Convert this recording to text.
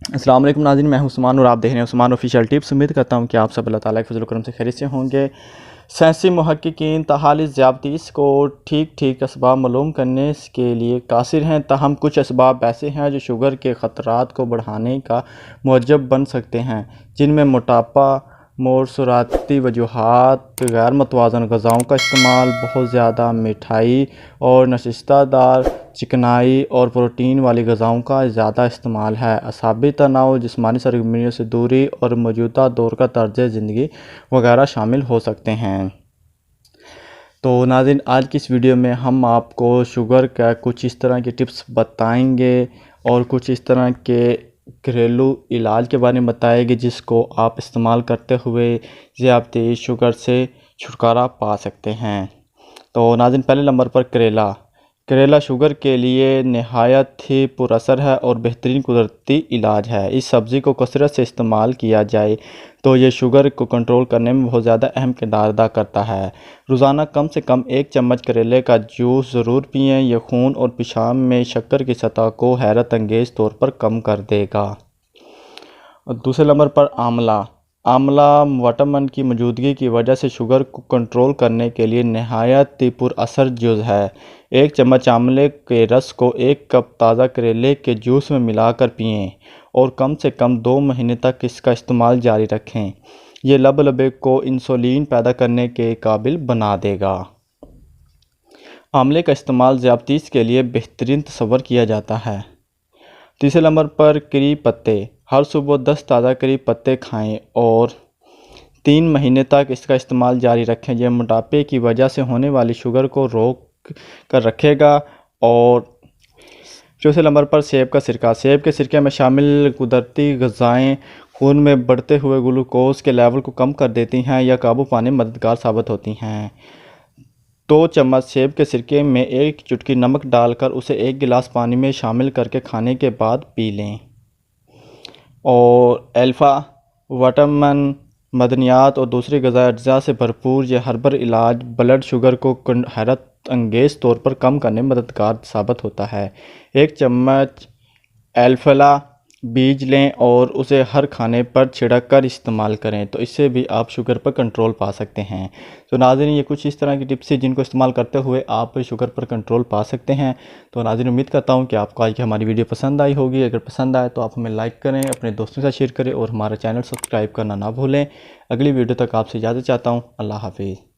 अस्सलाम वालेकुम नाज़रीन, मैं हूं उस्मान और आप देख रहे हैं उस्मान ऑफिशियल टिप्स। उम्मीद करता हूं कि आप सब अल्लाह ताला के फजल करम से खैरियत से होंगे। साइंसी मुहक्किकीन ताहाली ज़्यादतीस को ठीक असबाब मालूम करने के लिए कासिर हैं, ताहम कुछ असबाब ऐसे हैं जो शुगर के ख़तरात को बढ़ाने का मूजब बन सकते हैं, जिनमें मोटापा, मौसराती वजूहात, गैर मुतवाज़न ग़िज़ाओं का इस्तेमाल, बहुत ज़्यादा मिठाई और नशिस्तादार चिकनाई और प्रोटीन वाली ग़िज़ाओं का ज़्यादा इस्तेमाल है। असाबी तनाव, जिस्मानी सरगर्मियों से दूरी और मौजूदा दौर का तर्ज ज़िंदगी वगैरह शामिल हो सकते हैं। तो नाज़रीन, आज की इस वीडियो में हम आपको शुगर का कुछ इस तरह के टिप्स बताएंगे और कुछ इस तरह के घरेलू इलाज के बारे में बताएंगे जिसको आप इस्तेमाल करते हुए ज़्यादती शुगर से छुटकारा पा सकते हैं। तो नाज़रीन, पहले नंबर पर करेला शुगर के लिए नहायत ही पुरअसर है और बेहतरीन कुदरती इलाज है। इस सब्ज़ी को कसरत से इस्तेमाल किया जाए तो ये शुगर को कंट्रोल करने में बहुत ज़्यादा अहम किरदार अदा करता है। रोज़ाना कम से कम 1 चम्मच करेले का जूस ज़रूर पिएं। यह खून और पेशाब में शक्कर की सतह को हैरत अंगेज़ तौर पर कम कर देगा। और दूसरे नंबर पर आंवला विटामिन की मौजूदगी की वजह से शुगर को कंट्रोल करने के लिए नहायत ही पुरअसर जूस है। 1 चम्मच आंवले के रस को 1 कप ताज़ा करेले के जूस में मिलाकर पिएं और कम से कम 2 महीने तक इसका इस्तेमाल जारी रखें। ये लबे को इंसुलिन पैदा करने के काबिल बना देगा। आंवले का इस्तेमाल ज़्यादतीस के लिए बेहतरीन तस्वर किया जाता है। तीसरे नंबर पर करी पत्ते। हर सुबह 10 ताज़ा करी पत्ते खाएं और 3 महीने तक इसका इस्तेमाल जारी रखें। यह मोटापे की वजह से होने वाली शुगर को रोक कर रखेगा। और चौथे नंबर पर सेब का सिरका। सेब के सिरके में शामिल कुदरती ग़िज़ाएँ खून में बढ़ते हुए ग्लूकोज के लेवल को कम कर देती हैं या काबू पाने में मददगार साबित होती हैं। 2 चम्मच सेब के सिरके में 1 चुटकी नमक डालकर उसे 1 गिलास पानी में शामिल करके खाने के बाद पी लें। और अल्फ़ा विटामिन, मदनियात और दूसरी ग़िज़ाई अज्जा से भरपूर यह हर्बल इलाज ब्लड शुगर को हैरत अंगेज़ तौर पर कम करने में मददगार साबित होता है। 1 चम्मच अल्फ़ला बीज लें और उसे हर खाने पर छिड़क कर इस्तेमाल करें, तो इससे भी आप शुगर पर कंट्रोल पा सकते हैं। तो नाज़रीन, ये कुछ इस तरह की टिप्स हैं जिनको इस्तेमाल करते हुए आप शुगर पर कंट्रोल पा सकते हैं। तो नाज़रीन, उम्मीद करता हूँ कि आपको आज की हमारी वीडियो पसंद आई होगी। अगर पसंद आए तो आप हमें लाइक करें, अपने दोस्तों के साथ शेयर करें और हमारा चैनल सब्सक्राइब करना ना भूलें। अगली वीडियो तक आपसे इजाज़त चाहता हूँ। अल्लाह हाफिज़।